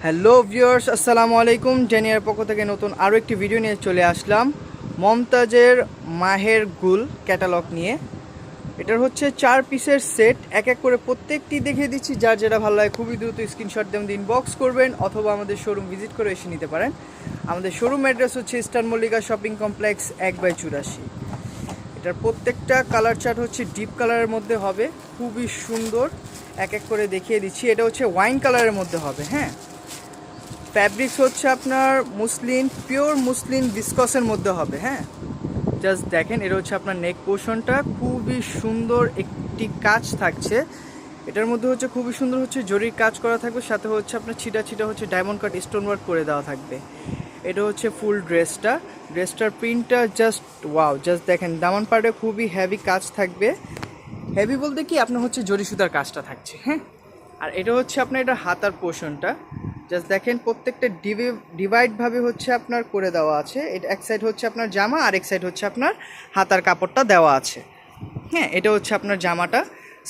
Hello viewers, আসসালামু আলাইকুম। ড্যানিয়ার পক্ষ থেকে নতুন আরও একটি ভিডিও নিয়ে চলে আসলাম মমতাজের মাহের গুল ক্যাটালগ নিয়ে। এটার হচ্ছে 4 পিসের সেট, এক এক করে প্রত্যেকটি দেখিয়ে দিচ্ছি। যার যেটা ভালো লাগে খুবই দ্রুত স্ক্রিনশট দিয়ে ইনবক্স করবেন অথবা আমাদের শোরুম ভিজিট করে এসে নিতে পারেন। আমাদের শোরুম অ্যাড্রেস হচ্ছে ইস্টার্ন মল্লিকা শপিং কমপ্লেক্স 1/84। এটার প্রত্যেকটা কালার চার্ট হচ্ছে ডিপ কালারের মধ্যে হবে, খুবই সুন্দর। এক এক করে দেখিয়ে দিচ্ছি। এটা হচ্ছে ওয়াইন কালারের মধ্যে হবে। হ্যাঁ, ফ্যাব্রিক্স হচ্ছে আপনার মুসলিন, পিওর মুসলিন ভিসকসের মধ্যে হবে। হ্যাঁ, জাস্ট দেখেন, এটা হচ্ছে আপনার নেক পোর্শনটা, খুবই সুন্দর একটি কাজ থাকছে এটার মধ্যে। হচ্ছে খুবই সুন্দর হচ্ছে জরির কাজ করা থাকবে, সাথে হচ্ছে আপনার ছিটা ছিটা হচ্ছে ডায়মন্ড কাট স্টোন ওয়ার্ক করে দেওয়া থাকবে। এটা হচ্ছে ফুল ড্রেসটার প্রিন্টটা জাস্ট ওয়াও। জাস্ট দেখেন, দামান পার্টে খুবই হেভি কাজ থাকবে। হেভি বলতে কি, আপনার হচ্ছে জরি সুতার কাজটা থাকছে। হ্যাঁ, আর এটা হচ্ছে আপনার এটা হাতার পোর্শনটা। জাস্ট দেখেন, প্রত্যেকটা ডিভাইডভাবে হচ্ছে আপনার করে দেওয়া আছে। এটা এক সাইড হচ্ছে আপনার জামা, আর এক সাইড হচ্ছে আপনার হাতার কাপড়টা দেওয়া আছে। হ্যাঁ, এটা হচ্ছে আপনার জামাটা।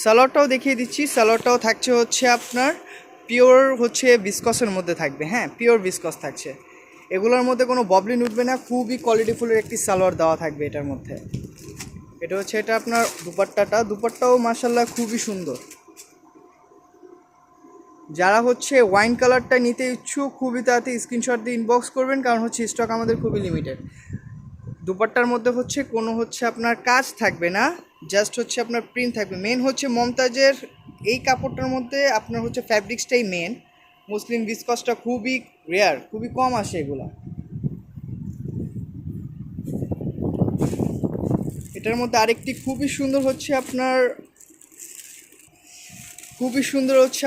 সালোয়ারটাও দেখিয়ে দিচ্ছি। সালোয়ারটাও থাকছে হচ্ছে আপনার পিওর হচ্ছে ভিসকসের মধ্যে থাকবে। হ্যাঁ, পিওর ভিসকস থাকছে। এগুলোর মধ্যে কোনো ববলিন উঠবে না, খুবই কোয়ালিটিফুলের একটি সালোয়ার দেওয়া থাকবে এটার মধ্যে। এটা হচ্ছে এটা আপনার দুপাট্টাও মাশাআল্লাহ খুবই সুন্দর। যারা হচ্ছে ওয়াইন কালারটা নিতে ইচ্ছুক খুবই তাড়াতাড়ি স্ক্রিনশট দিয়ে ইনবক্স করবেন, কারণ হচ্ছে স্টক আমাদের খুবই লিমিটেড। দুপাট্টার মধ্যে হচ্ছে কোনো হচ্ছে আপনার কাজ থাকবে না, জাস্ট হচ্ছে আপনার প্রিন্ট থাকবে। মেন হচ্ছে মমতাজের এই কাপড়টার মধ্যে আপনার হচ্ছে ফ্যাব্রিক্সটাই মেন। মুসলিম ভিসকসটা খুবই রেয়ার, খুবই কম আসে এগুলা। এটার মধ্যে আরেকটি খুবই সুন্দর হচ্ছে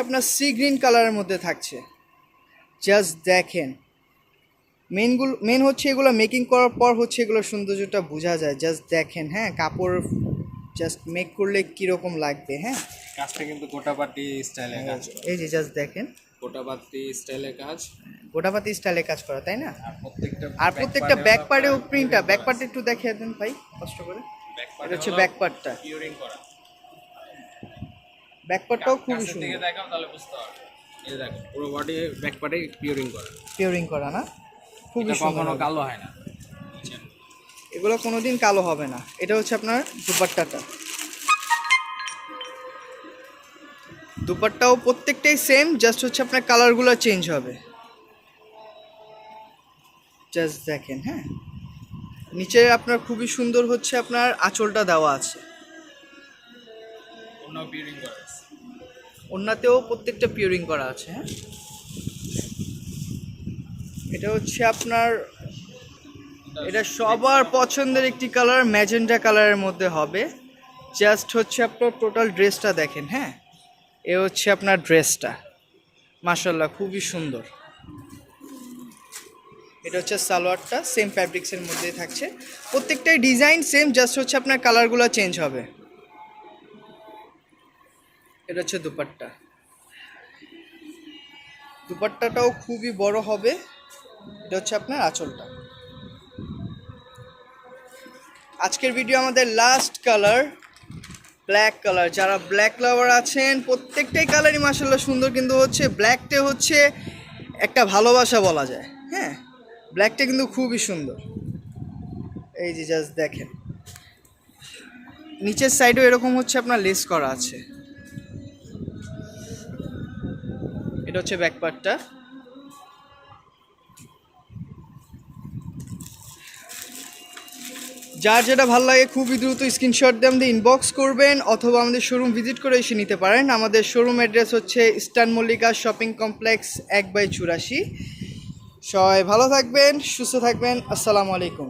আপনার সি গ্রিন কালারের মধ্যে থাকছে। জাস্ট দেখেন, মেন হচ্ছে এগুলো মেকিং করার পর হচ্ছে এগুলোর সৌন্দর্যটা বোঝা যায়। জাস্ট দেখেন, হ্যাঁ, কাপড় জাস্ট মেক করলে কীরকম লাগবে। হ্যাঁ, কাজটা কিন্তু গোটাপাতি স্টাইলে কাজ, এই যে জাস্ট দেখেন, গোটাপাতি স্টাইলে কাজ, গোটাপাতি স্টাইলে কাজ করা, তাই না? আর প্রত্যেকটা ব্যাক পার্টেও প্রিন্টটা, ব্যাক পার্টে একটু দেখিয়ে দেন ভাই কষ্ট করে। এটা হচ্ছে ব্যাক পার্টটা, পিওরিং করা। ব্যাক পার্টটাও খুবই কাছে থেকে সুন্দর, দেখাও তাহলে বুঝতে পারবে। এই দেখো, পুরো বডি ব্যাক পার্টে পিওরিং করা, পিওরিং করা না, খুবই এটা সুন্দর কখনো হবে। কালো হয় না। এগুলো কোনোদিন কালো হবে না। এটা হচ্ছে আপনার দুপাট্টাও প্রত্যেকটাই সেম, জাস্ট হচ্ছে আপনার কালারগুলো চেঞ্জ হবে। জাস্ট দেখেন, হ্যাঁ, নিচে আপনার খুবই সুন্দর হচ্ছে আপনার আঁচলটা দেওয়া আছে। অন্য পিওরিং করা আছে, ওড়নাতেও প্রত্যেকটা পিওরিং করা আছে। হ্যাঁ, এটা হচ্ছে আপনার, এটা সবার পছন্দের একটি কালার, ম্যাজেন্টা কালারের মধ্যে হবে। জাস্ট হচ্ছে আপনার টোটাল ড্রেসটা দেখেন। হ্যাঁ, এ হচ্ছে আপনার ড্রেসটা, মাশাআল্লাহ খুবই সুন্দর। এটা হচ্ছে সালোয়ারটা, সেম ফ্যাব্রিক্সের মধ্যেই থাকছে। প্রত্যেকটাই ডিজাইন সেম, জাস্ট হচ্ছে আপনার কালারগুলো চেঞ্জ হবে। এটা হচ্ছে দুপাট্টাটাও খুবই বড় হবে। এটা হচ্ছে আপনার আঁচলটা। আজকের ভিডিও আমাদের লাস্ট কালার ব্ল্যাক কালার। যারা ব্ল্যাক লাভার আছেন, প্রত্যেকটাই কালারই মাশাআল্লাহ সুন্দর, কিন্তু হচ্ছে ব্ল্যাকটা হচ্ছে একটা ভালোবাসা বলা যায়। হ্যাঁ, ব্ল্যাকটা কিন্তু খুবই সুন্দর। এই যে জাস্ট দেখেন, নিচের সাইডেও এরকম হচ্ছে আপনার লেস করা আছে। এটা হচ্ছে ব্যাক পার্টটা। যার যেটা ভালো লাগে খুবই দ্রুত স্ক্রিনশট দিয়ে আমাদের ইনবক্স করবেন অথবা আমাদের শোরুম ভিজিট করে এসে নিতে পারেন। আমাদের শোরুম অ্যাড্রেস হচ্ছে ইস্টার্ন মল্লিকা শপিং কমপ্লেক্স 1/84। সবাই ভালো থাকবেন, সুস্থ থাকবেন। আসসালামু আলাইকুম।